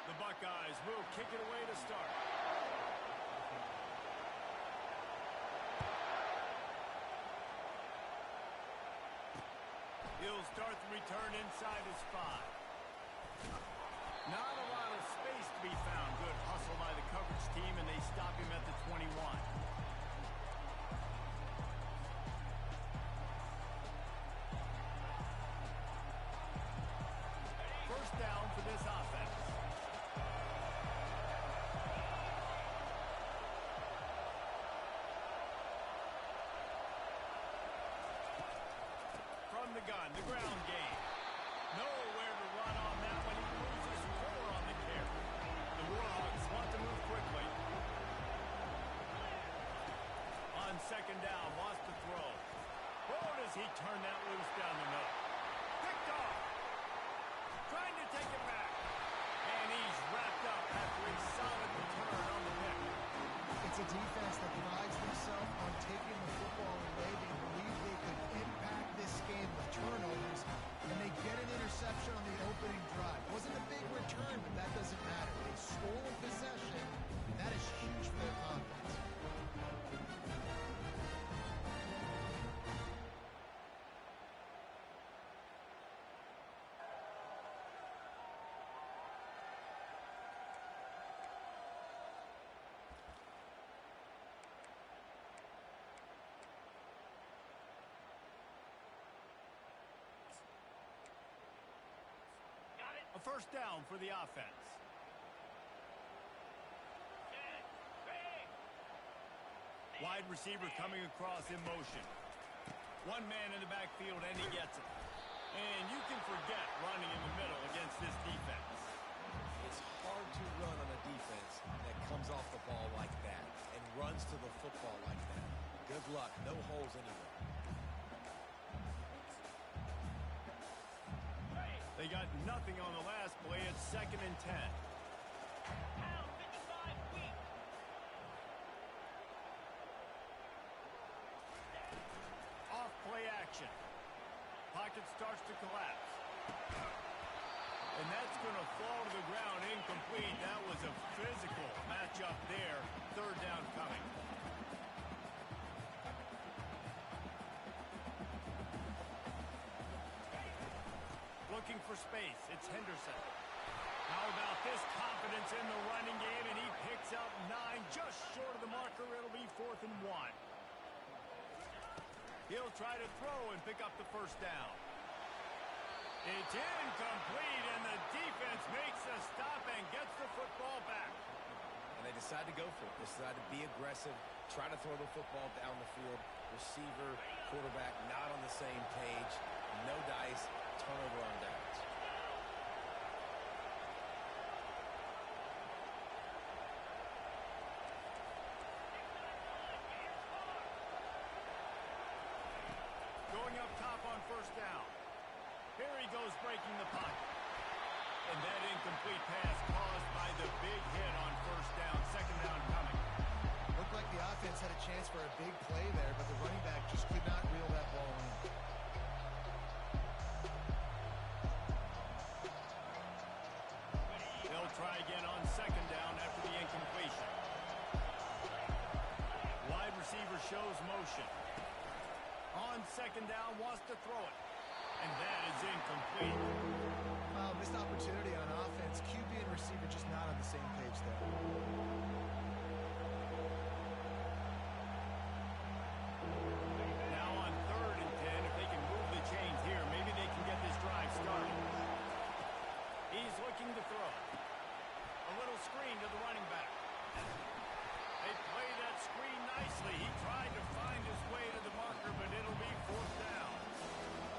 The Buckeyes will kick it away to start. He'll start the return inside his 5. Not a lot of space to be found. Good hustle by the coverage team, and they stop him at the 21. First down for this offense. From the gun, the ground game. Nowhere to run on that one. He loses 4 on the carry. The Warhawks want to move quickly. On second down, wants to throw. Oh, does he turn that loose down the middle? Picked off. Trying to take it back. And he's wrapped up after a solid return on the pick. It's a defense that prides themselves on taking the football away. They believe they could impact this game with turnovers, and they get an interception on the opening drive. Wasn't a big return, but that doesn't matter. They stole a possession, and that is huge for their confidence. A first down for the offense. Wide receiver coming across in motion. One man in the backfield, and he gets it. And you can forget running in the middle against this defense. It's hard to run on a defense that comes off the ball like that and runs to the football like that. Good luck. No holes anywhere. They got nothing on the last play. It's 2nd and 10. Off play action. Pocket starts to collapse. And that's going to fall to the ground incomplete. That was a physical matchup there. 3rd down coming. Looking for space. It's Henderson. How about this confidence in the running game, and he picks up 9, just short of the marker. It'll be 4th and 1. He'll try to throw and pick up the first down. It's incomplete, and the defense makes a stop and gets the football back. And they decide to go for it. They decide to be aggressive, try to throw the football down the field. Receiver, quarterback, not on the same page. No dice. Turnover on downs. Going up top on first down. Here he goes breaking the pocket. And that incomplete pass caused by the big hit on first down. 2nd down coming. Looked like the offense had a chance for a big play there, but the running back just could not reel that ball in. They'll try again on 2nd down after the incompletion. Wide receiver shows motion. On 2nd down, wants to throw it. And that is incomplete. Wow, missed opportunity on offense. QB and receiver just not on the same page there. Now on 3rd and 10, if they can move the chains here, maybe they can get this drive started. He's looking to throw. A little screen to the running back. They play that screen nicely. He tried to find his way to the marker, but it'll be 4th down.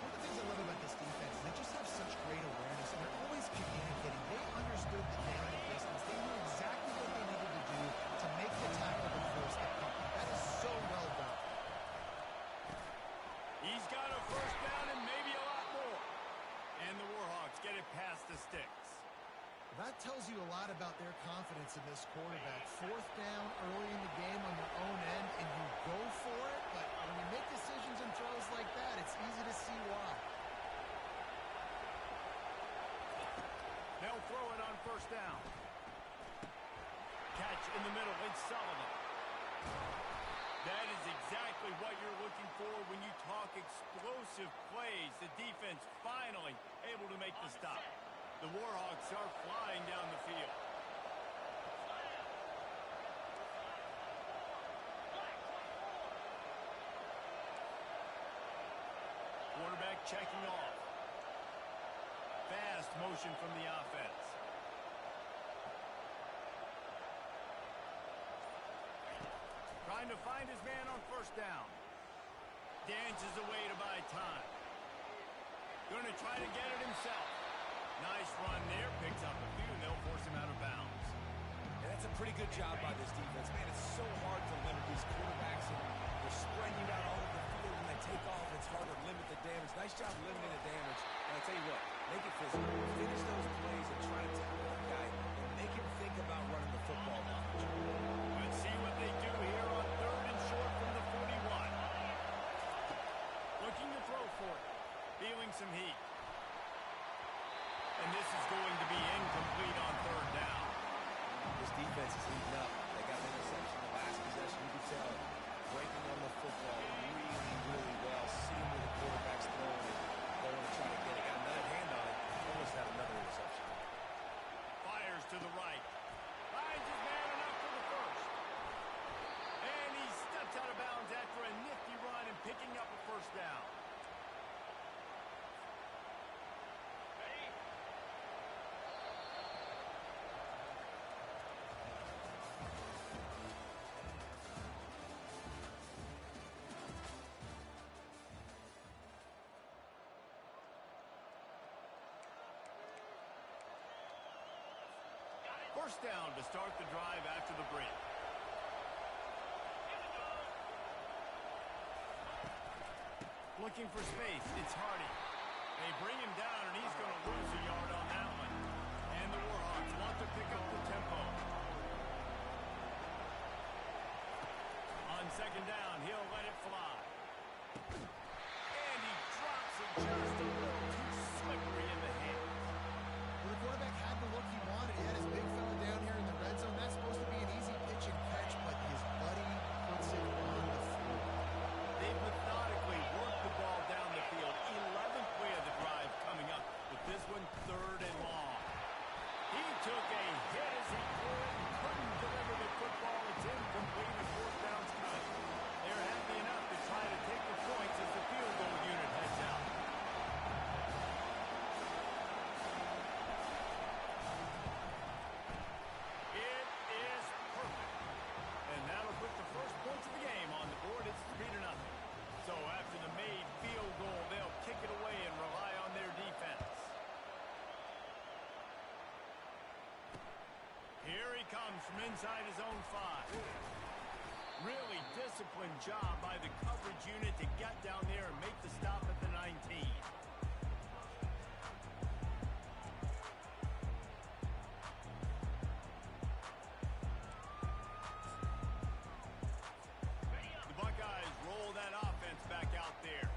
One of the things I love about this defense is they just have such great awareness, and they're always communicating. They understood the down and distance. They knew exactly what they needed to do to make the tackle to force the punt. That is so well done. He's got a first down and maybe a lot more. And the Warhawks get it past the sticks. That tells you a lot about their confidence in this quarterback. 4th down early in the game on your own end, and you go for it, but when you make decisions and throws like that, it's easy to see why. They'll throw it on first down. in the middle. It's Sullivan. That is exactly what you're looking for when you talk explosive plays. The defense finally able to make the stop. The Warhawks are flying down the field. Quarterback checking off. Fast motion from the offense. Trying to find his man on first down. Dances away to buy time. Going to try to get it himself. Nice run there. Picks up a few, and they'll force him out of bounds. And that's a pretty good job by this defense. Man, it's so hard to limit these quarterbacks. And they're spreading you out all over the field. When they take off, it's hard to limit the damage. Nice job limiting the damage. And I'll tell you what, make it physical. Finish those plays and try to tackle that guy and make him think about running the football down. Let's see what they do here on 3rd and short from the 41. Looking to throw for it. Feeling some heat. And this is going to be incomplete on 3rd down. This defense is heating up. They got an interception the last possession. You can tell breaking on the football really, really well. Seeing where the quarterback's throwing it. They want to try to get it. Got another hand on it. Almost had another interception. Fires to the right. Finds his man enough for the first. And he steps out of bounds after a nifty run and picking up a first down. First down to start the drive after the break. Looking for space. It's Hardy. They bring him down, and he's going to lose a yard on that one. And the Warhawks want to pick up the tempo. On 2nd down, he'll let it fly. And he drops it just a little too slippery in the hands. Well, the quarterback had the look he wanted. He had his big fella down here in the red zone. That's supposed to be an easy pitch and catch, but his buddy puts it on the floor. They've methodically worked the ball down the field. 11th play of the drive coming up, with this one 3rd and long. He took a hit as he threw it and couldn't deliver the football. It's incomplete and 4th down's cut. They're happy enough to try to take the points as the field goal unit heads out. It is perfect. And that'll put the first points of the game on the board. It's 3-0. So after the made field goal, they'll kick it away and rely on their defense. Here he comes from inside his own 5. Really disciplined job by the coverage unit to get down there and make the stop at the 19. The Buckeyes roll that offense back out there.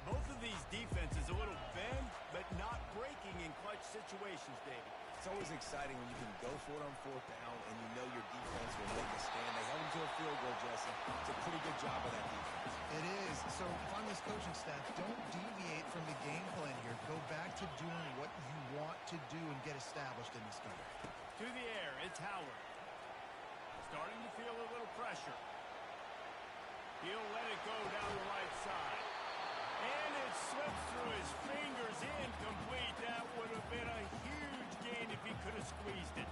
Both of these defenses a little bend, but not breaking in clutch situations, David. It's always exciting when you can go for it on 4th down and you know your defense will make a stand. They held him to a field goal, Jesse. It's a pretty good job of that defense. It is. So if I'm this coaching staff, don't deviate from the game plan here. Go back to doing what you want to do and get established in this game. To the air, it's Howard. Starting to feel a little pressure. He'll let it go down the right side. And it slips through his fingers, incomplete. That would have been a huge gain if he could have squeezed it.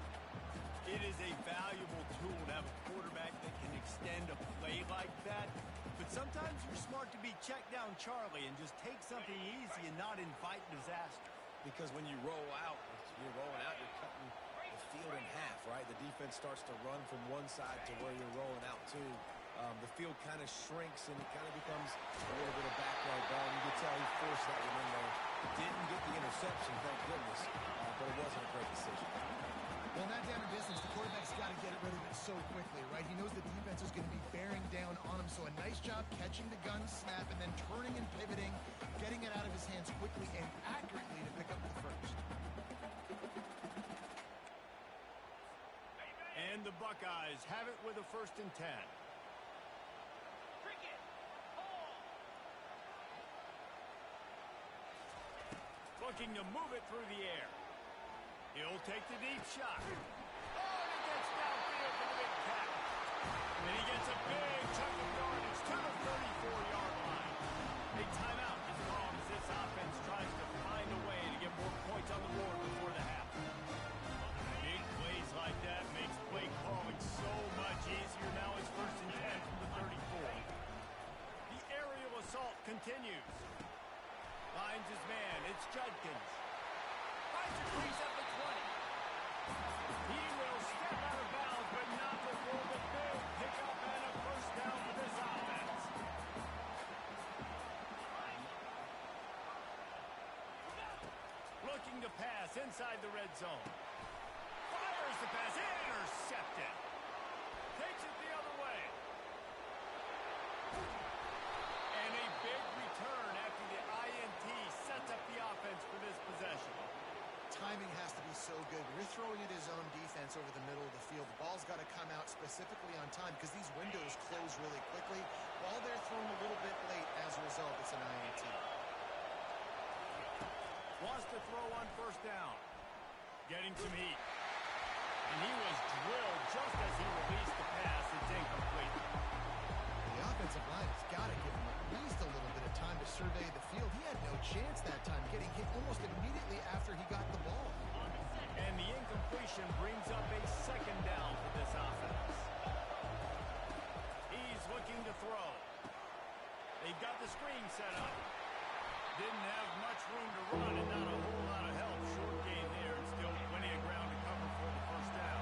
It is a valuable tool to have a quarterback that can extend a play like that. But sometimes you're smart to be checked down Charlie and just take something easy and not invite disaster. Because when you roll out, you're rolling out, you're cutting the field in half, right? The defense starts to run from one side to where you're rolling out to. The field kind of shrinks and it kind of becomes a little bit of backyard ball. You can tell he forced that one in there. Didn't get the interception, thank goodness, but it wasn't a great decision. Well, not down in business. The quarterback's got to get rid of it so quickly, right? He knows the defense is going to be bearing down on him, so a nice job catching the gun snap and then turning and pivoting, getting it out of his hands quickly and accurately to pick up the first. And And the Buckeyes have it with a 1st and 10. Looking to move it through the air. He'll take the deep shot. Oh, and he gets downfield for the big catch. And he gets a big chunk of yardage to the 34-yard line. A timeout is called as this offense tries to find a way to get more points on the board before the half. Big plays like that makes play calling so much easier. Now it's 1st and 10 from the 34. The aerial assault continues. Finds his man. It's Judkins. Finds a crease at the 20. He will step out of bounds, but not before the big pickup and a 1st down for this offense. Looking to pass inside the red zone. Fires the pass. Intercepted. Takes it the other way. And a big return after the INT sets up the offense for this possession. Timing has to be so good. We're throwing at his own defense over the middle of the field. The ball's got to come out specifically on time because these windows close really quickly. Ball there thrown a little bit late. As a result, it's an INT. Wants to throw on 1st down. Getting some heat. And he was drilled just as he released the pass. It's incomplete. The offensive line has got to give him at least a little bit of time to survey the field. He had no chance that time, getting hit almost immediately after he got the ball. And the incompletion brings up a 2nd down for this offense. He's looking to throw. They've got the screen set up. Didn't have much room to run and not a whole lot of help. Short gain there and still plenty of ground to cover for the 1st down.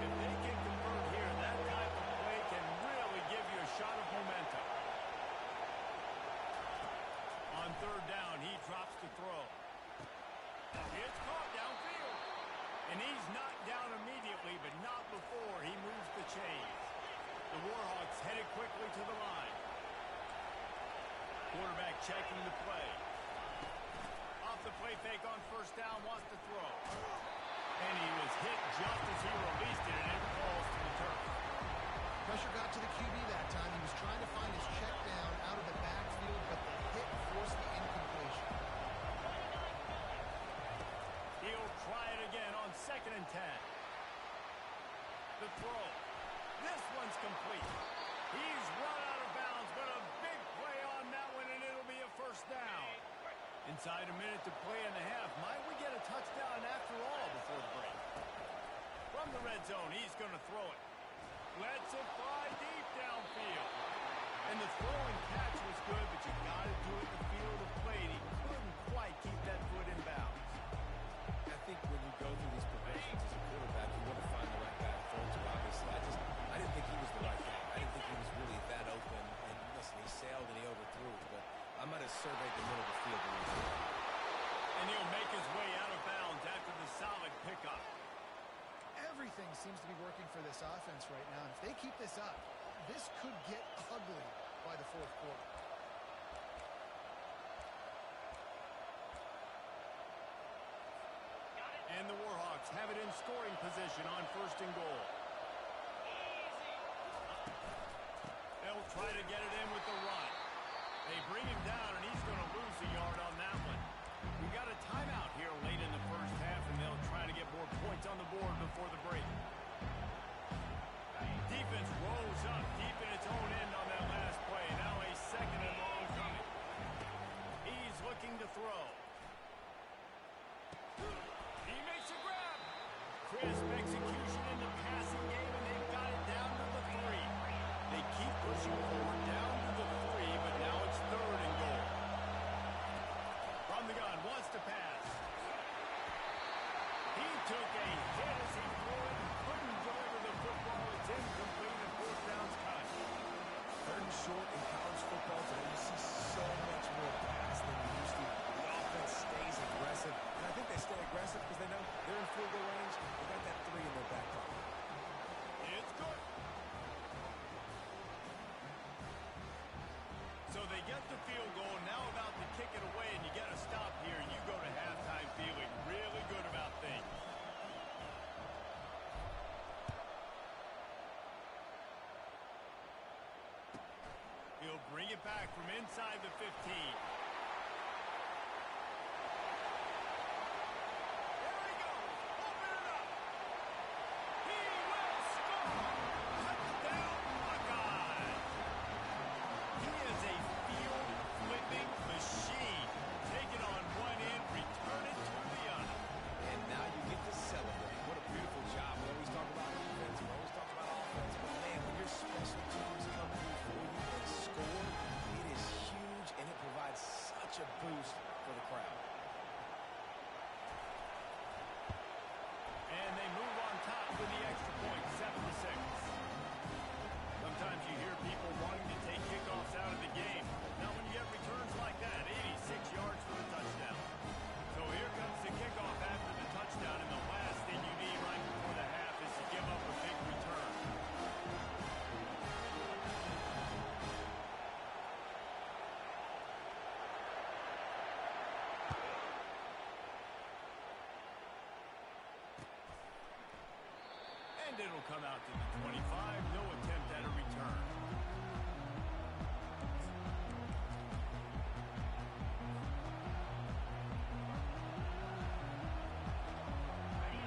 If they can convert here, that type of play can really give you a shot of momentum. On 3rd down, he drops to throw. It's caught downfield. And he's knocked down immediately, but not before he moves the chains. The Warhawks headed quickly to the line. Quarterback checking the play. Off the play fake on 1st down, wants to throw. And he was hit just as he released it, and it falls to the turf. Pressure got to the QB that time. He was trying to find his check down out of the backfield, but the hit forced the incompletion. He'll try it again on 2nd and 10. The throw. This one's complete. He's run out of bounds, but a big play on that one, and it'll be a 1st down. Inside a minute to play in the half. Might we get a touchdown after all before the break? From the red zone, he's going to throw it. Lets it fly deep downfield. And the throw and catch was good, but you got to do it in the field of play. He couldn't quite keep that foot in bounds. I think when you go through these progressions as a quarterback, you want to find the right guy to throw to, obviously. I didn't think he was the right guy. I didn't think he was really that open. And listen, he sailed and he overthrew it, but I might have surveyed the middle of the field a little bit. And he'll make his way out of bounds after the solid pickup. Everything seems to be working for this offense right now. And if they keep this up, this could get ugly by the 4th quarter. And the Warhawks have it in scoring position on 1st and goal. They'll try to get it in with the run. They bring him down, and he's going to lose a yard on that one. We got a timeout here late in the 1st half, and they'll try to get more points on the board before the break. Defense rolls up deep in its own end on that last play. Now a 2nd and long coming. He's looking to throw. He makes a grab. Crisp execution in the passing game, and they've got it down to the 3. They keep pushing forward down to the 3, but now it's 3rd and goal. From the gun, wants to pass. He took a hit as he threw it and couldn't deliver the football. It's incomplete and 4th down's cut. 3rd and short in college football today, you see so much more pass than you used to. The offense stays aggressive, and I think they stay aggressive because they know they're in field goal range. They got that 3 in their back pocket. It's good. So they get the field goal, now about to kick it away, and you get a stop here. You go to halftime feeling really good about things. it back from inside the 15. There he goes. Open it up. He will score. Touchdown, Buckeyes. He is a field-flipping machine. Take it on one end, return it to the other. And now you get to celebrate. What a beautiful job. We always talk about defense. We always talk about offense. But, man, when your special teams come through for you and score, it is huge, and it provides such a boost for the crowd. And they move on top with the extra point, 7-6. Sometimes you hear people wanting to take kickoffs out of the game. Now when you get returns like that, 86 yards for the touchdown. So here comes the kickoff after the touchdown, and the last thing you need right before the half is to give up a big return. And it'll come out to the 25. No attempt at a return.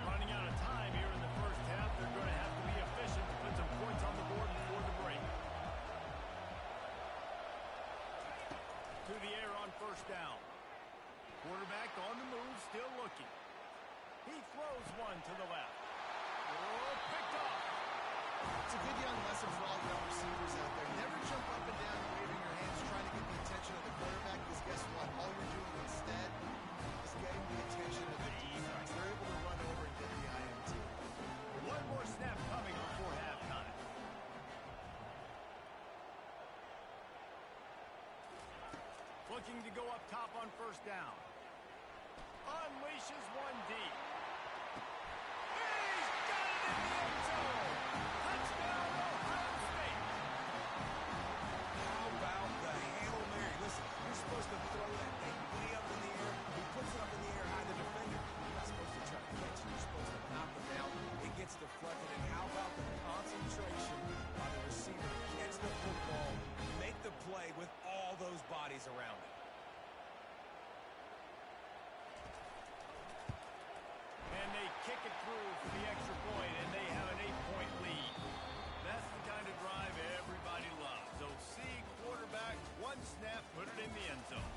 Running out of time here in the first half. They're going to have to be efficient to put some points on the board before the break. To the air on first down. Quarterback on the move, still looking. He throws one to the left. Oh, picked off. It's a good young lesson for all young receivers out there. Never jump up and down waving your hands trying to get the attention of the quarterback, because guess what? All you're doing instead is getting the attention of the defense. They're able to run over and get the INT. One more snap coming before halftime. Looking to go up top on first down. Unleashes one deep. He's got it in the end zone. Touchdown, Ohio State. How about the Hail Mary? Listen, you're supposed to throw that thing way up in the air. He puts it up in the air high the defender. You're not supposed to try to catch it. You're supposed to knock it down. It gets deflected. And how about the concentration by the receiver? Catch the football, make the play with all those bodies around it. And they kick it through for the extra point, and they have an 8-point lead. That's the kind of drive everybody loves. So see quarterback, one snap, put it in the end zone.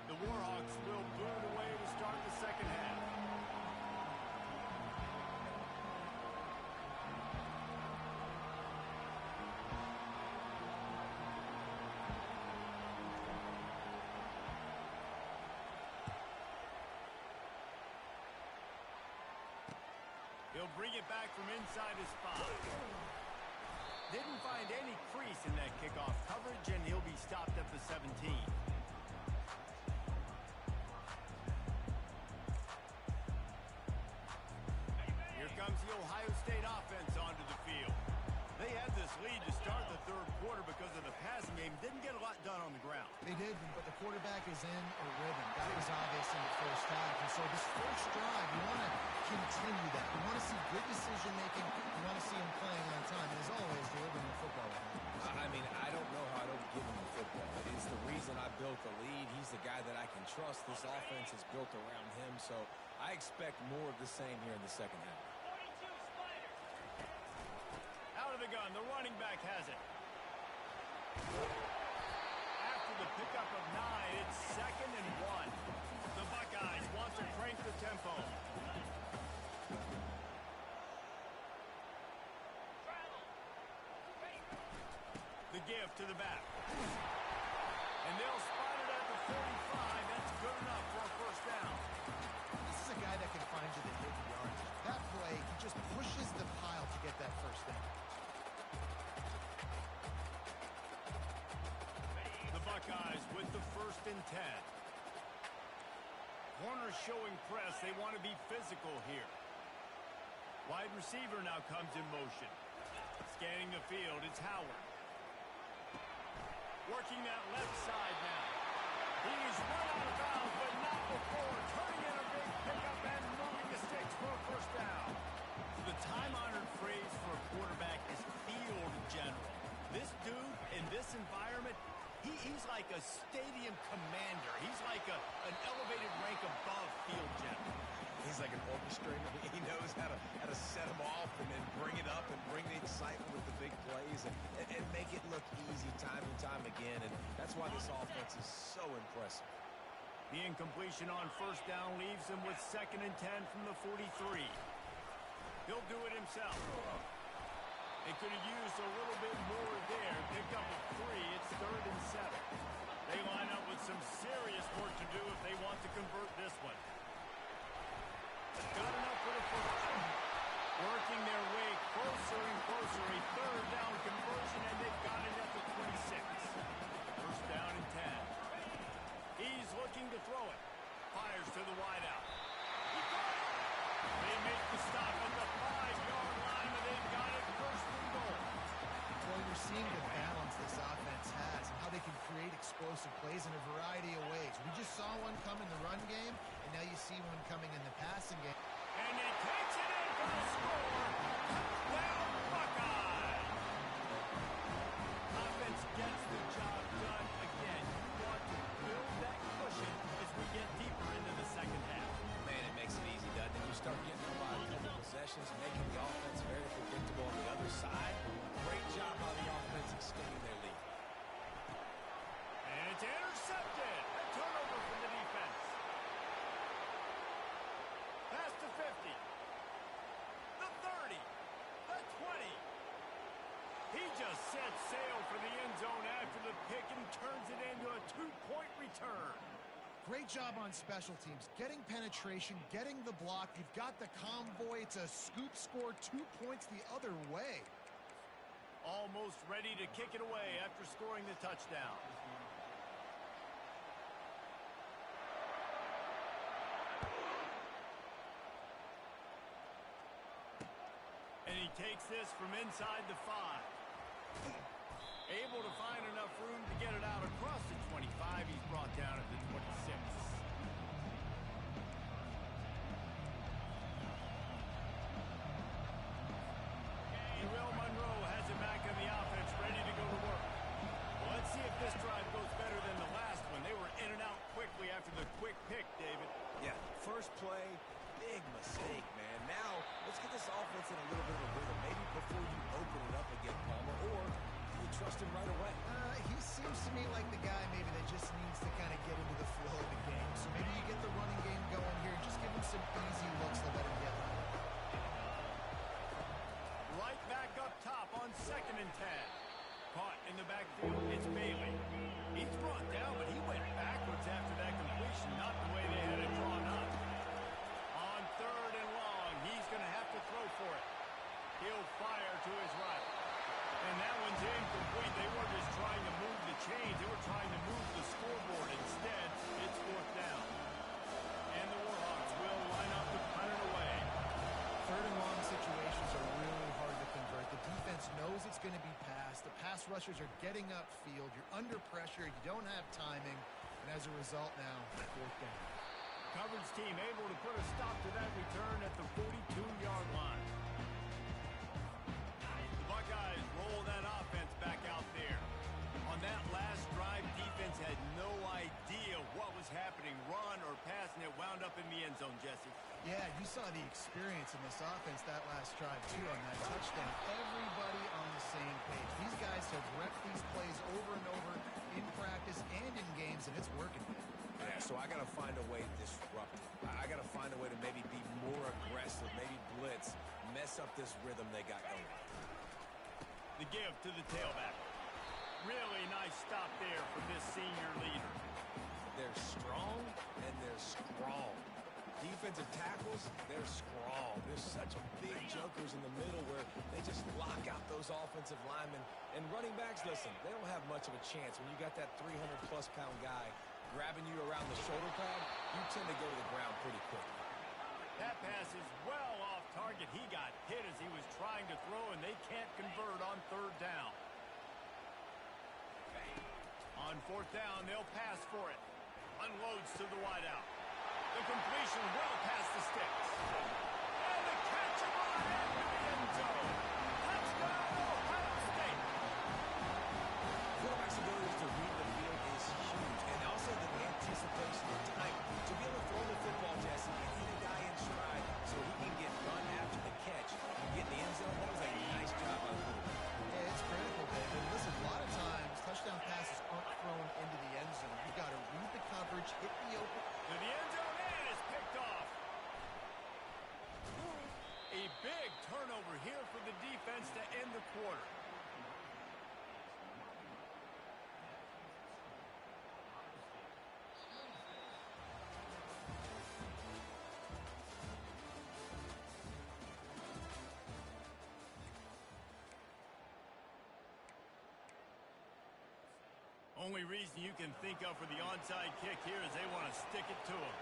The Warhawks will boot it away to start the second half. He'll bring it back from inside his 5. Didn't find any crease in that kickoff coverage, and he'll be stopped at the 17. Here comes the Ohio State offense onto the field. They had this lead to start the third quarter because of the passing game. Didn't get a lot done on the ground. They did, but the quarterback is in a rhythm. That was obvious in the first half. And so this first drive, you want to continue that. You want to see good decision-making. You want to see him playing on time. And as always, delivering the football. I mean, I don't know how I don't give him the football. It's the reason I built the lead. He's the guy that I can trust. This offense is built around him. So I expect more of the same here in the second half. Out of the gun, the running back has it. After the pickup of 9, it's 2nd and 1. The Buckeyes want to crank the tempo. The give to the back. And they'll spot it at the 45. That's good enough for a first down. This is a guy that can find you the hidden yards. That play, he just pushes the pile to get that first down. The Buckeyes with the 1st and 10. Corner showing press. They want to be physical here. Wide receiver now comes in motion. Scanning the field, it's Howard. Working that left side now. He's run out of bounds, but not before. Turning in a big pickup and moving the stick He's like a stadium commander. He's like an elevated rank above field general. He's like an orchestrator. He knows how to set them off and then bring it up and bring the excitement with the big plays and make it look easy time and time again. And that's why this offense is so impressive. The incompletion on first down leaves him with 2nd and 10 from the 43. He'll do it himself. They could have used a little bit more there. Pick up a 3. It's 3rd and 7. They line up with some serious work to do if they want to convert this one. Got enough for the first. Working their way closer and closer. A 3rd down conversion, and they've got it at the 26. First down and 10. He's looking to throw it. Fires to the wideout. He got it. They make the stop at the 5-yard line, and they've got it 1st and goal. Well, you're seeing the balance this offense has and how they can create explosive plays in a variety of ways. We just saw one come in the run game, and now you see one coming in the passing game. And he takes it in for the score. Touchdown, Buckeye. Offense gets the job done again. You want to build that cushion as we get deeper into the second half. Man, it makes it easy, doesn't it? You start getting a lot of possessions, making the offense very predictable on the other side. Great job by the offense extending their lead. And it's intercepted. A turnover from the defense. Pass to 50. The 30. The 20. He just sets sail for the end zone after the pick and turns it into a 2-point return. Great job on special teams. Getting penetration, getting the block. You've got the convoy. It's a scoop score, 2 points the other way. Almost ready to kick it away after scoring the touchdown. And he takes this from inside the 5. Able to find enough room to get it out across the 25. He's brought down at the 26. Will Monroe has it back in the offense, ready to go to work. Well, let's see if this drive goes better than the last one. They were in and out quickly after the quick pick, David. Yeah, first play, big mistake, man. Now, let's get this offense in a little bit of a rhythm. Maybe before you open it up again, Palmer, or do you trust him right away? He seems to me like the guy maybe that just needs to kind of get into the flow of the game. So maybe you get the running game going here and just give him some easy looks to let him get home. Right back up top on 2nd and 10. Caught in the backfield, it's Bailey. He's brought down, but he went backwards after that completion, not the way they had it drawn up. On 3rd and long, he's going to have to throw for it. He'll fire to his right. And that one's incomplete. They weren't just trying to move the chains. They were trying to move the scoreboard. Instead, it's 4th down. And the Warhawks will line up to punt it away. 3rd and long situations are really hard to convert. The defense knows it's going to be passed. The pass rushers are getting upfield. You're under pressure. You don't have timing. And as a result now, 4th down. Coverage team able to put a stop to that return at the 42-yard line. The Buckeyes roll that offense back out there. On that last drive, defense had no idea what was happening. Run or pass, and it wound up in the end zone, Jesse. Yeah, you saw the experience in this offense that last drive, too, on that touchdown. Everybody on the same page. These guys have repped these plays over and over in practice and in games, and it's working. Yeah, so I got to find a way to disrupt it. I got to find a way to maybe be more aggressive, maybe blitz, mess up this rhythm they got going. The give to the tailback. Really nice stop there from this senior leader. They're strong and they're strong. Defensive tackles, they're strong. There's such big jokers in the middle where they just lock out those offensive linemen. And running backs, listen, they don't have much of a chance. When you got that 300-plus pound guy grabbing you around the shoulder pad, you tend to go to the ground pretty quickly. That pass is well off target. He got hit as he was trying to throw, and they can't convert on 3rd down. On 4th down, they'll pass for it. Unloads to the wideout. The completion well past the sticks. And the catch of on into the end zone. Touchdown, Ohio State. Quarterback's ability to read the field coverage, hit the open. To the end zone, and it's picked off. A big turnover here for the defense to end the quarter. Only reason you can think of for the onside kick here is they want to stick it to him.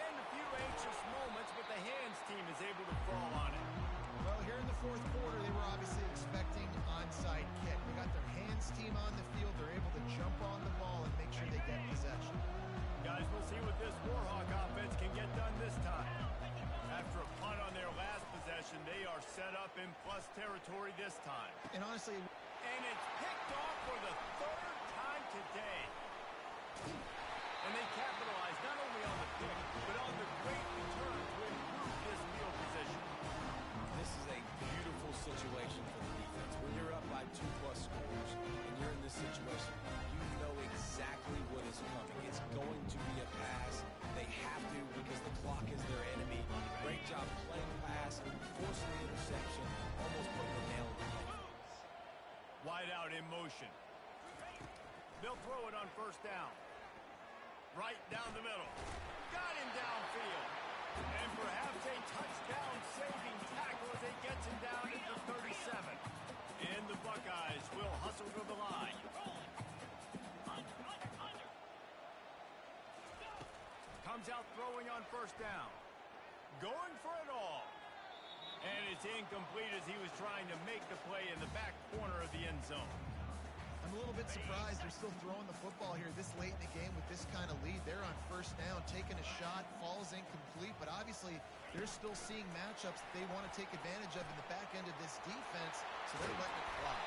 And a few anxious moments, but the hands team is able to fall on it. Well, here in the fourth quarter, they were obviously expecting onside kick. They got their hands team on the field. They're able to jump on the ball and make sure they get possession. Guys, we'll see what this Warhawk offense can get done this time. After a punt on their last possession, they are set up in plus territory this time. And honestly... And it's picked off for the third time today. And they capitalize not only on the pick, but on the great return to improve this field position. This is a beautiful situation for the defense. When you're up by 2+ scores and you're in this situation, you know exactly what is coming. It's going to be a pass. They have to because the clock is their enemy. Great job playing pass, forcing the interception, almost putting the nail in the head. Wide out in motion. They'll throw it on first down. Right down the middle. Got him downfield. And perhaps a touchdown-saving tackle as he gets him down at the 37. And the Buckeyes will hustle to the line. Comes out throwing on first down. Going for it all. And it's incomplete as he was trying to make the play in the back corner of the end zone. I'm a little bit surprised they're still throwing the football here this late in the game with this kind of lead. They're on first down, taking a shot, falls incomplete, but obviously they're still seeing matchups that they want to take advantage of in the back end of this defense, so they're letting it fly.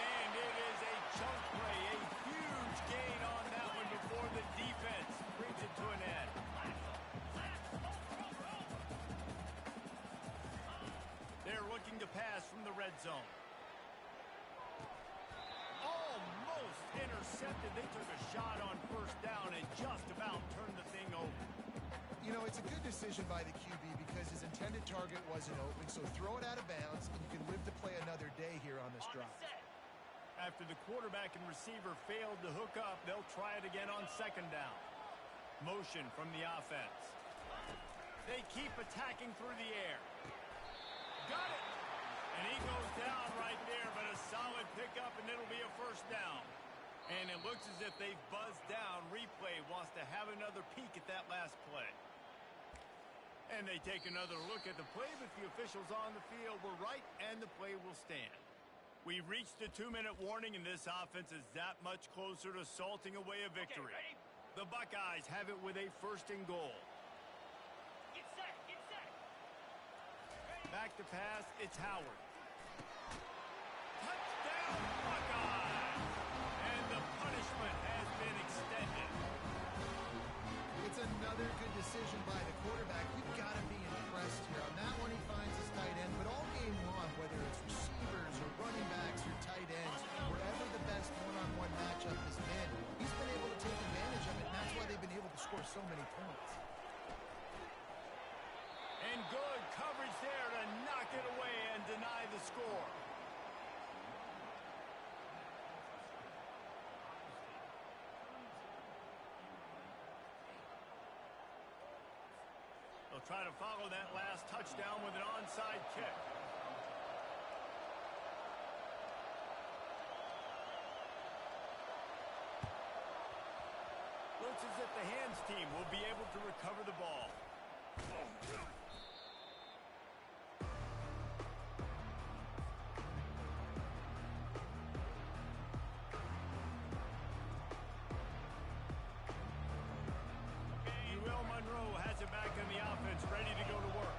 And it is a chunk play, a huge gain on that one before the defense brings it to an end. They're looking to pass from the red zone. Almost intercepted. They took a shot on first down and just about turned the thing over. You know, it's a good decision by the QB because his intended target wasn't open, so throw it out of bounds, and you can live to play another day here on this drive. After the quarterback and receiver failed to hook up, they'll try it again on second down. Motion from the offense. They keep attacking through the air. Got it! And he goes down right there, but a solid pickup, and it'll be a first down. And it looks as if they've buzzed down. Replay wants to have another peek at that last play. And they take another look at the play, but the officials on the field were right, and the play will stand. We've reached the 2-minute warning, and this offense is that much closer to salting away a victory. The Buckeyes have it with a first and goal. Get set, get set. Back to pass, it's Howard. Touchdown, Buckeyes! And the punishment has been extended. It's another good decision by the quarterback. You've got to be impressed here. On that one, he finds his tight end, but all game long, whether it's receivers or running backs or tight ends, wherever the best one-on-one matchup has been, he's been able to take advantage of it, and that's why they've been able to score so many points. And good coverage there to knock it away and deny the score. They'll try to follow that last touchdown with an onside kick. Looks as if the hands team will be able to recover the ball. Has it back in the offense, ready to go to work.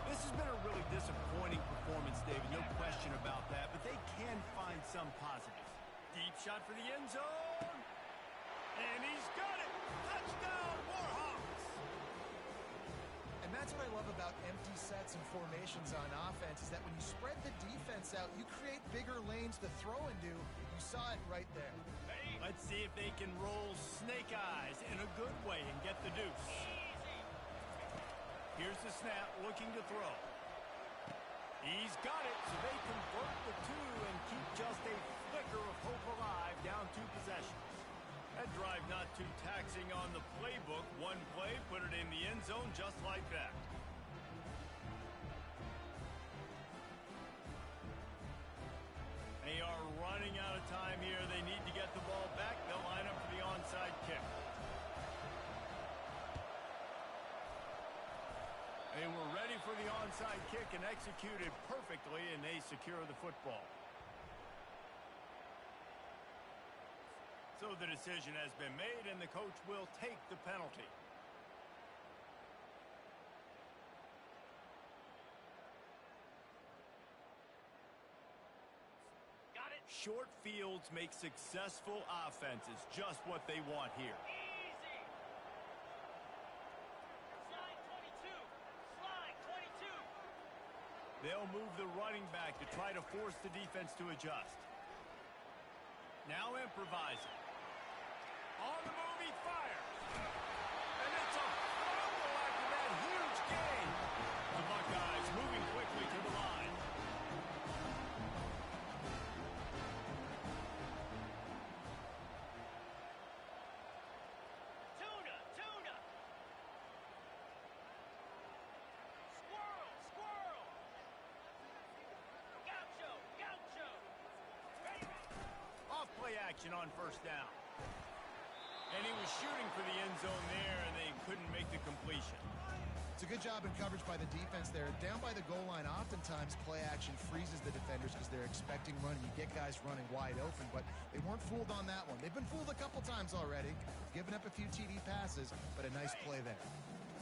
This has been a really disappointing performance, David, no question about that, but they can find some positives. Deep shot for the end zone, and he's got it! Touchdown, Warhawks! And And that's what I love about empty sets and formations on offense, is that when you spread the defense out, you create bigger lanes to throw into. You saw it right there. Let's see if they can roll snake eyes in a good way and get the deuce. Here's the snap, looking to throw. He's got it, so they convert the two and keep just a flicker of hope alive, down 2 possessions. That drive not too taxing on the playbook. One play, put it in the end zone just like that. They are running out of time here. They need to get the ball back. They'll line up for the onside kick. They were ready for the onside kick and executed perfectly, and they secure the football. So the decision has been made, and the coach will take the penalty. Got it. Short fields make successful offenses, just what they want here. Easy. Slide 22. Slide 22. They'll move the running back to try to force the defense to adjust. Now improvising. On the move, he fires. And it's a fumble after that huge gain. The Buckeyes moving quickly to the line. Tuna. Tuna. Squirrel. Squirrel. Gaucho. Gaucho. Ready. Off play action on first down. And he was shooting for the end zone there, and they couldn't make the completion. It's a good job in coverage by the defense there. Down by the goal line, oftentimes play action freezes the defenders because they're expecting running. You get guys running wide open, but they weren't fooled on that one. They've been fooled a couple times already, giving up a few TD passes, but a nice play there.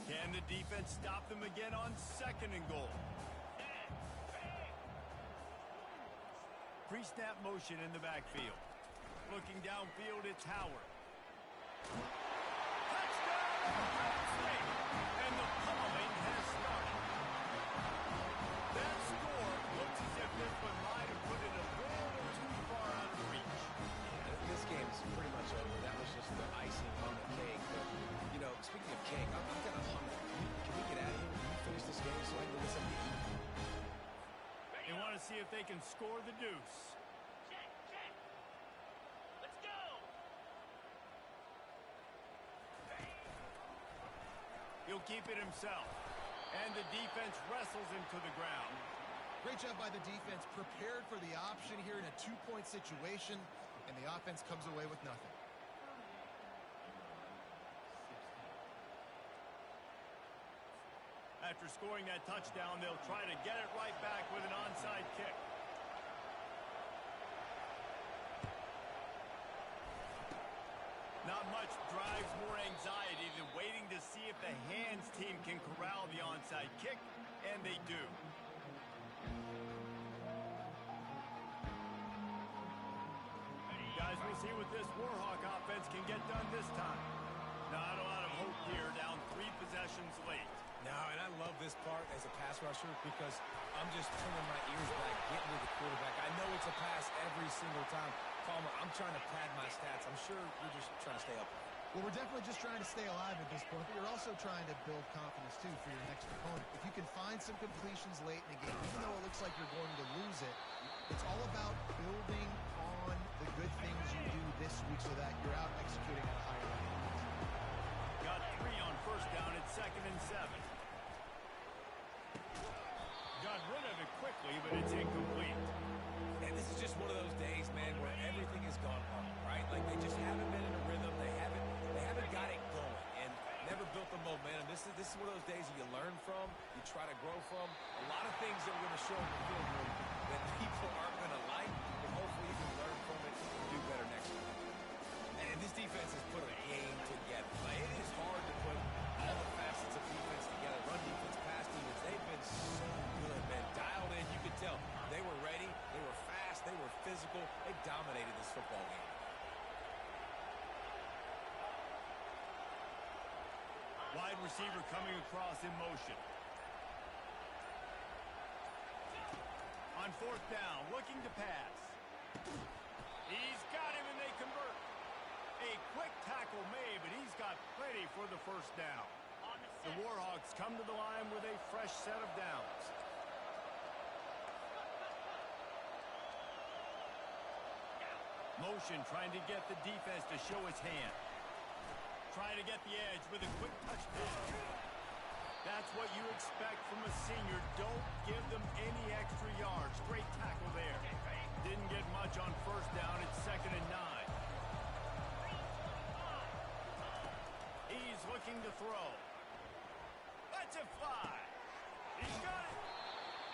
Can the defense stop them again on 2nd and goal? Pre-snap motion in the backfield. Looking downfield, it's Howard. Touchdown, Ohio State! And the pummeling has started. That score looks as if this one might have put it a little too far out of reach. Yeah, this game's pretty much over. That was just the icing on the cake. But, you know, speaking of cake, I'm kind of hungry. Can we get out of here? Can we finish this game so I can go get something to eat? They want to see if they can score the deuce. Check. Check. Let's go. He'll keep it himself. And the defense wrestles him to the ground. Great job by the defense, prepared for the option here in a 2-point situation, and the offense comes away with nothing. After scoring that touchdown, they'll try to get it right back with an onside kick. Not much drives more anxiety than waiting to see if the hands team can corral the onside kick, and they do. Guys, we'll see what this Warhawk offense can get done this time. Not a lot of hope here, down 3 possessions late. No, and I love this part as a pass rusher because I'm just turning my ears back, getting to the quarterback. I know it's a pass every single time. Palmer, I'm trying to pad my stats. I'm sure you're just trying to stay up. Well, we're definitely just trying to stay alive at this point, but you're also trying to build confidence, too, for your next opponent. If you can find some completions late in the game, even though it looks like you're going to lose it, it's all about building on the good things you do this week so that you're out executing at a higher level. Got 3 on first down at 2nd and 7. Got rid of it quickly, but it's incomplete. And this is just one of those days, man, where everything has gone wrong, right? Like they just haven't been in a rhythm. They haven't got it going and never built the momentum. This is one of those days that you learn from, you try to grow from. A lot of things that we're going to show in the film room that people aren't going to like, but hopefully you can learn from it and do better next week. And this defense has put a game together. Like, it is hard to put all the facets of defense together. Run defense, pass defense. They've been so good, man. Dialed in, you could tell. They were ready. They were fast. They were physical. They dominated this football game. Wide receiver coming across in motion. On fourth down, looking to pass. He's got him, and they convert. A quick tackle made, but he's got plenty for the first down. The Warhawks come to the line with a fresh set of downs. Motion trying to get the defense to show his hand. Trying to get the edge with a quick touchdown. That's what you expect from a senior. Don't give them any extra yards. Great tackle there. Didn't get much on first down. It's 2nd and 9. He's looking to throw. Lets it fly. He's got it.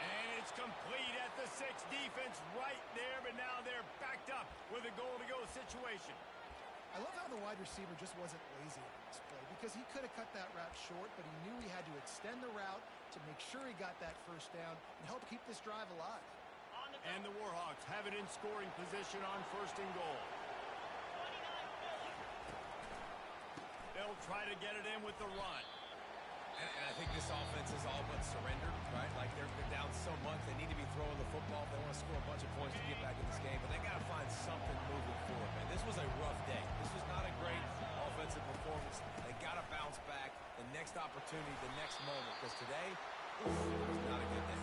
And it's complete at the 6. Defense right there, but now they're backed up with a goal-to-go situation. I love how the wide receiver just wasn't lazy on this play because he could have cut that route short, but he knew he had to extend the route to make sure he got that first down and help keep this drive alive. And the Warhawks have it in scoring position on 1st and goal. They'll try to get it in with the run. And I think this offense is all but surrendered, right? Like they're down so much, they need to be throwing the football. They want to score a bunch of points to get back in this game, but they got to find something moving forward, man. This was a rough day. This was not a great offensive performance. They got to bounce back the next opportunity, the next moment, because today, it was not a good day.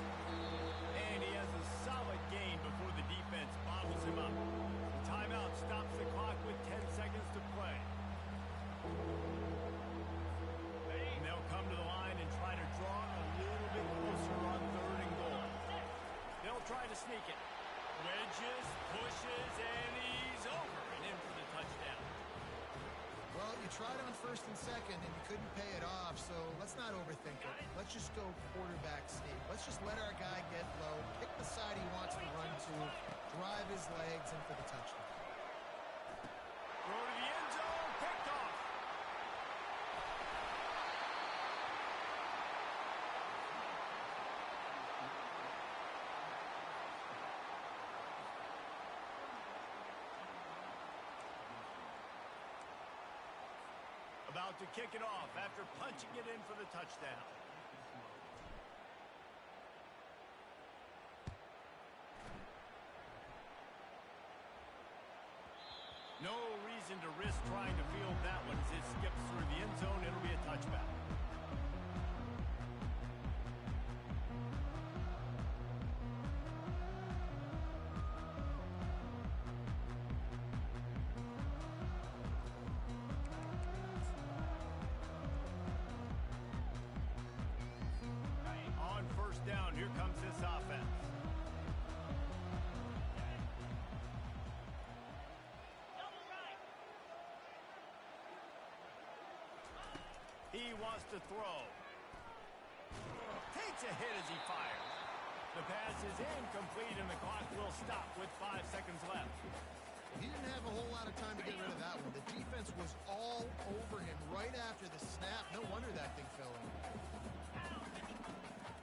And he has a solid gain before the defense bottles him up. The timeout stops the clock with 10 seconds to play. And they'll come to the line and try to draw a little bit closer on 3rd and goal. They'll try to sneak it. Wedges, pushes, and he's over and in for the touchdown. Well, you tried on 1st and 2nd, and you couldn't pay it off, so let's not overthink it. Let's just go quarterback sneak. Let's just let our guy get low, pick the side he wants to run to, drive his legs in for the touchdown. Throw to the end zone, picked off. About to kick it off after punching it in for the touchdown. No reason to risk trying to field that one as it skips through the end zone. It'll be a touchback. On 1st down, here comes this offense. He wants to throw. Takes a hit as he fires. The pass is incomplete, and the clock will stop with 5 seconds left. He didn't have a whole lot of time to get rid of that one. The defense was all over him right after the snap. No wonder that thing fell in.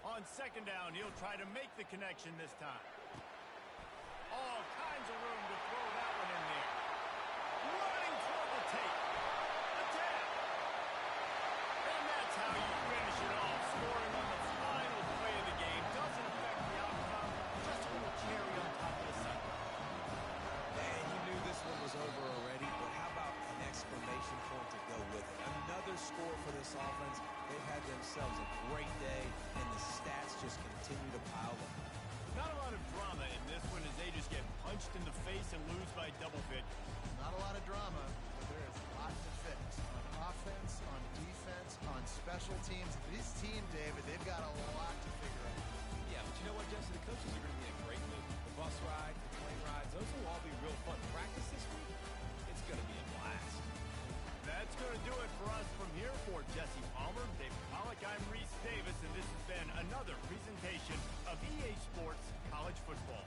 On 2nd down, he'll try to make the connection this time. All kinds of room to throw that one in there. Running toward the tape. Attack! And that's how you finish it off. Scoring on the final play of the game doesn't affect the outcome. Just a little cherry on top of the sundae. Man, you knew this one was over already, but how about an exclamation point to go with it? Another score for this offense. They've had themselves a great day, and the stats just continue to pile up. Not a lot of drama in this one as they just get punched in the face and lose by double figures. Not a lot of drama, but there is a lot to fix. On offense, on defense, on special teams. This team, David, they've got a lot to figure out. Yeah, but you know what, Jesse? The coaches are going to be in a great mood. The bus ride, the plane rides, those will all be real fun. Practice this week, it's going to be a blast. That's going to do it for us from here. For Jesse Palmer, David Pollack, I'm Reese Davis, and this has been another presentation of EA Sports College Football.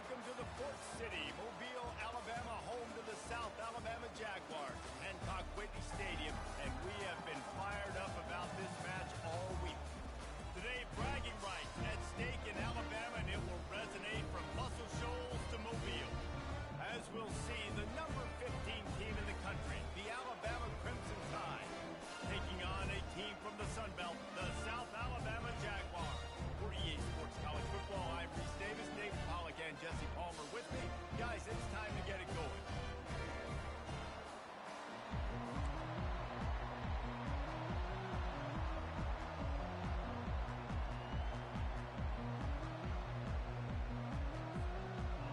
Welcome to the Port City, Mobile, Alabama, home to the South Alabama Jaguars, Hancock Whitney Stadium, and we have been fired up about this match all week. Today, bragging rights at stake in Alabama, and it will resonate from Muscle Shoals to Mobile. As we'll see, the number 15 team in the country, the Alabama Crimson Tide, taking on a team from the Sun Belt, the South Alabama Jaguars. For EA Sports College Football, I'm Reese Davis, Dave Pollock, and Jesse Palmer with me. Guys, it's time to get it going.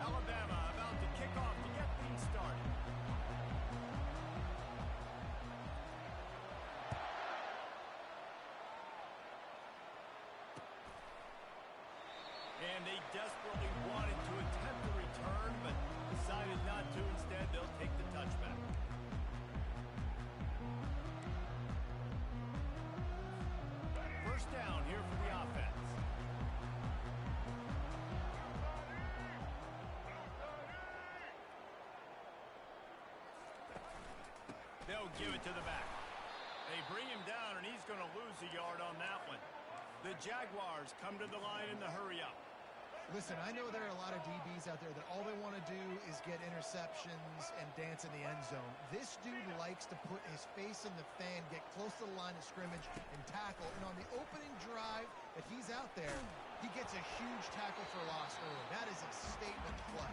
Alabama about to kick off to get things started. And they desperately wanted to attempt the return, but decided not to. Instead, they'll take the touchback. First down here for the offense. They'll give it to the back. They bring him down, and he's going to lose a yard on that one. The Jaguars come to the line in the hurry-up. Listen, I know there are a lot of DBs out there that all they want to do is get interceptions and dance in the end zone. This dude likes to put his face in the fan, get close to the line of scrimmage, and tackle. And on the opening drive that he's out there, he gets a huge tackle for loss early. That is a statement play.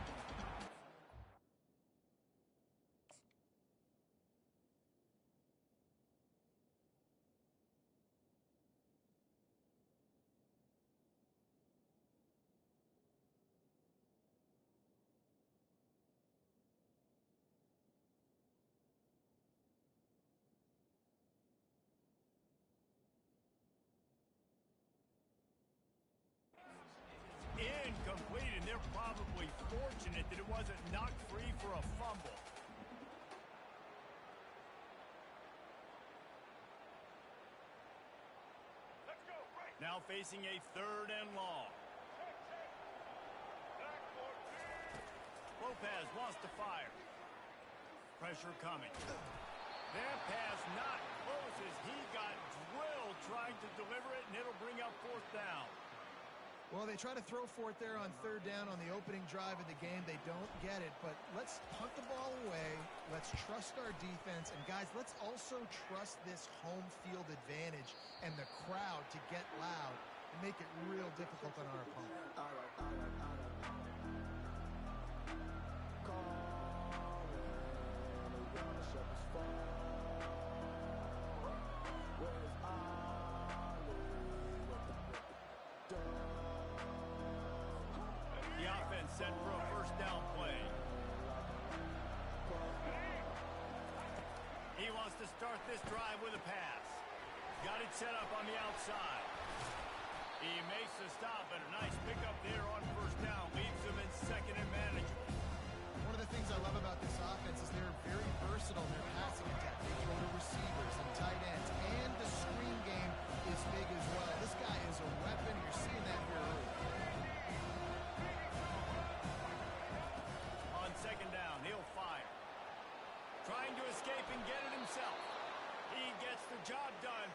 Incomplete, and they're probably fortunate that it wasn't knocked free for a fumble. Let's go, right. Now facing a third and long. Back 14. Lopez wants to fire. Pressure coming. That pass not close as he got drilled trying to deliver it, and it'll bring up fourth down. Well, they try to throw for it there on third down on the opening drive of the game. They don't get it, but let's punt the ball away. Let's trust our defense. And, guys, let's also trust this home field advantage and the crowd to get loud and make it real difficult on our opponent. The offense set for a first down play. He wants to start this drive with a pass. Got it set up on the outside. He makes the stop, and a nice pickup there on first down. Leaves him in second and manageable. One of the things I love about this offense is they're very versatile in their passing attack. They throw to receivers and tight ends, and the screen game is big as well. This guy is a weapon. You're seeing that here early. On second down, he'll fire. Trying to escape and get it himself. He gets the job done.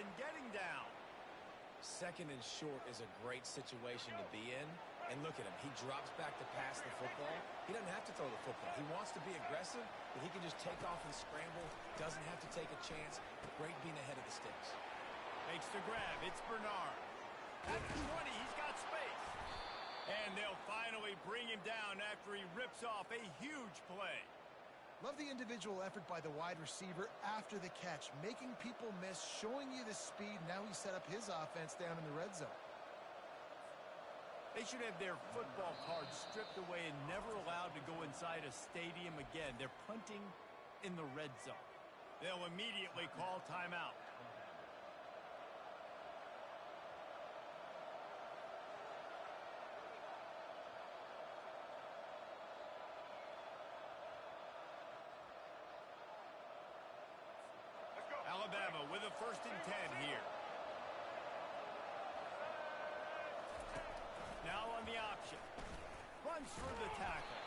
and getting down. Second and short is a great situation to be in. And look at him. He drops back to pass the football. He doesn't have to throw the football. He wants to be aggressive, but he can just take off and scramble. Doesn't have to take a chance. Great being ahead of the sticks. Makes the grab. It's Bernard. At the 20, he's got space. And they'll finally bring him down after he rips off a huge play. Love the individual effort by the wide receiver after the catch, making people miss, showing you the speed. Now he set up his offense down in the red zone. They should have their football cards stripped away and never allowed to go inside a stadium again. They're punting in the red zone. They'll immediately call timeout. Alabama with a 1st and 10 here. Now on the option. Runs for the tackle.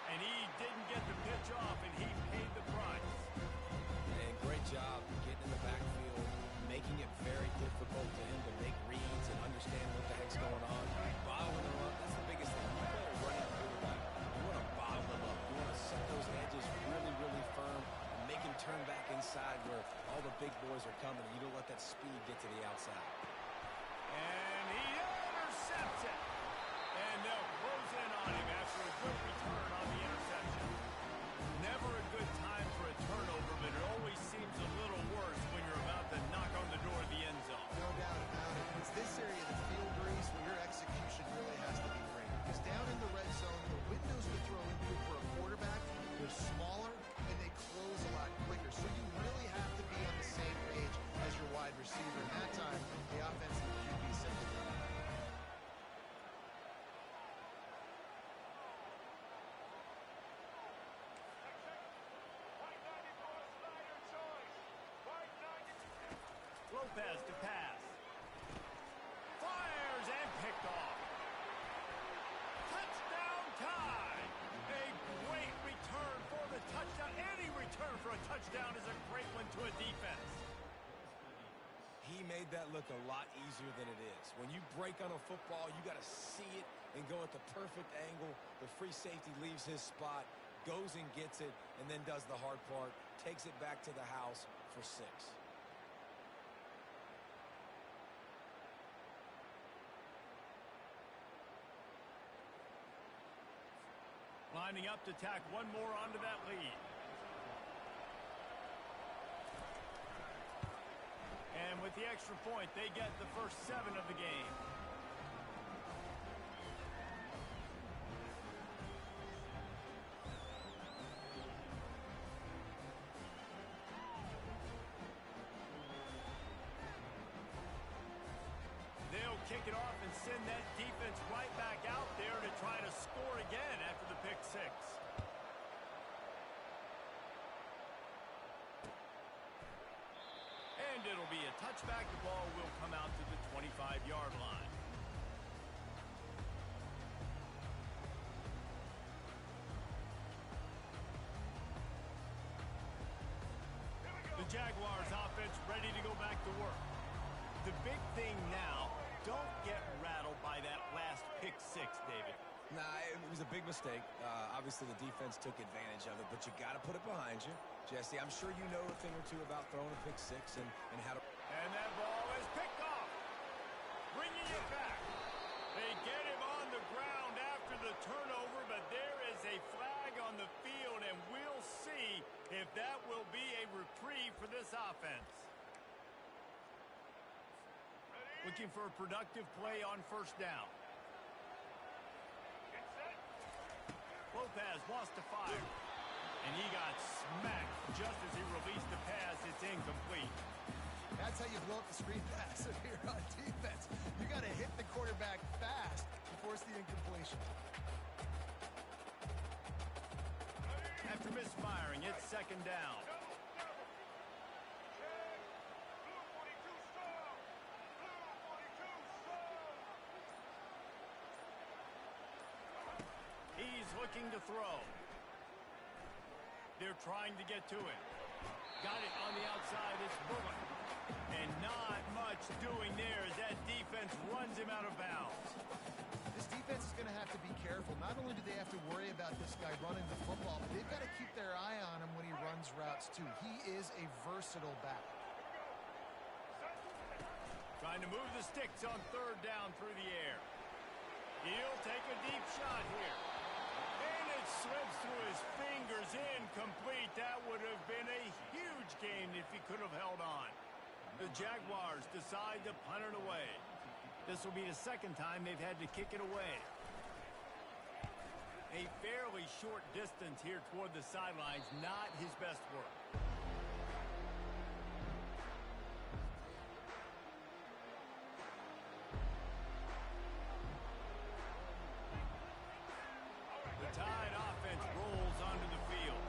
And he didn't get the pitch off, and he paid the price. And great job getting in the backfield, making it very difficult for him to make reads and understand what the heck's going on. Bottling him up, that's the biggest thing. You play a running quarterback, you want to bottle him up. You want to set those edges really, really firm and make him turn back inside where all the big boys are coming. You don't let that speed get to the outside. And he intercepts it. And they'll close in on him after a good return on the interception. Never a good time for a turnover, but it always seems a little worse when you're about to knock on the door of the end zone. No doubt about it. It's this area of the field, Breeze, where your execution really has to be great. Because down in the red zone, the windows to throw into for a quarterback, they're smaller and they close a lot quicker. So you really have to be on the same page as your wide receiver. And that time, the offensive QB simply did not. Lopez to pass. Fires and picked off. Touchdown time. A great return for the touchdown. Any return for a touchdown is a great one to a defense. He made that look a lot easier than it is. When you break on a football, you got to see it and go at the perfect angle. The free safety leaves his spot, goes and gets it, and then does the hard part, takes it back to the house for 6. Lining up to tack one more onto that lead. And with the extra point, they get the first 7 of the game. They'll kick it off and send that defense right back out there to try to score again after the pick 6. And it'll be a touchback. The ball will come out to the 25-yard line. The Jaguars offense ready to go back to work. The big thing now, don't get rattled by that last pick 6, David. Nah, it was a big mistake. Obviously, the defense took advantage of it, but you got to put it behind you. Jesse, I'm sure you know a thing or two about throwing a pick 6 and how to... And that ball is picked off. Bringing it back. They get him on the ground after the turnover, but there is a flag on the field, and we'll see if that will be a reprieve for this offense. Looking for a productive play on 1st down. Lopez wants to fire. And he got smacked just as he released the pass. It's incomplete. That's how you blow up the screen pass if you're on defense. You got to hit the quarterback fast to force the incompletion. After misfiring, it's 2nd down. He's looking to throw. They're trying to get to him. Got it on the outside. It's Bullock. And not much doing there as that defense runs him out of bounds. This defense is going to have to be careful. Not only do they have to worry about this guy running the football, but they've got to keep their eye on him when he runs routes, too. He is a versatile back. Trying to move the sticks on third down through the air. He'll take a deep shot here. And it slips through his fingers, incomplete. That would have been a huge gain if he could have held on. The Jaguars decide to punt it away. This will be the second time they've had to kick it away. A fairly short distance here toward the sidelines, not his best work. The Tide offense rolls onto the field.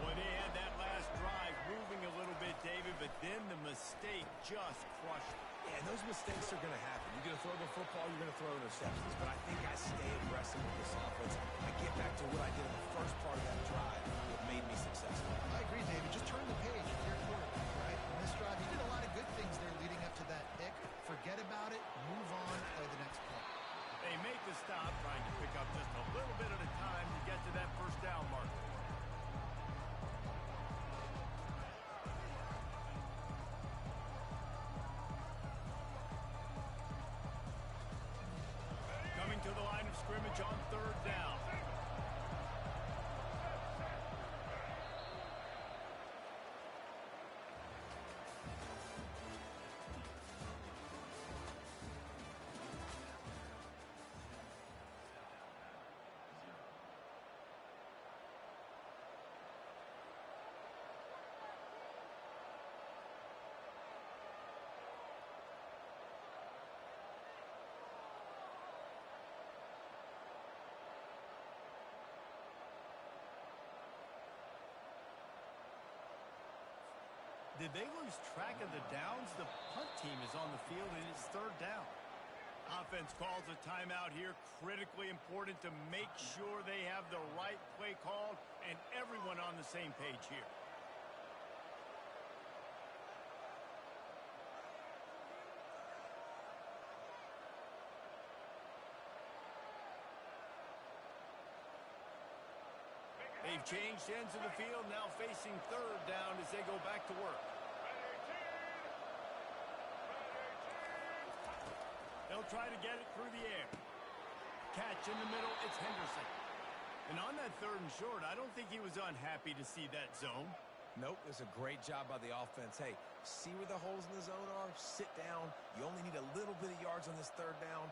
Boy, they had that last drive moving a little bit, David, but then the mistake just crushed it. Yeah, and those mistakes are going to happen. You're going to throw the football, you're going to throw interceptions. But I think I stay aggressive with this offense. I get back to what I did in the first part of that drive that made me successful. I agree, David. Just turn the page with your quarterback, right? In this drive, you did a lot of good things there leading up to that pick. Forget about it. Move on. Play the next play. They make the stop, trying to pick up just a little bit at a time to get to that first down marker. Coming to the line of scrimmage on third down. Did they lose track of the downs? The punt team is on the field, and it's third down. Offense calls a timeout here. Critically important to make sure they have the right play called and everyone on the same page here. They've changed ends of the field, now facing third down as they go back to work. They'll try to get it through the air. Catch in the middle, it's Henderson. And on that third and short, I don't think he was unhappy to see that zone. Nope, it's a great job by the offense. Hey, see where the holes in the zone are? Sit down. You only need a little bit of yards on this third down.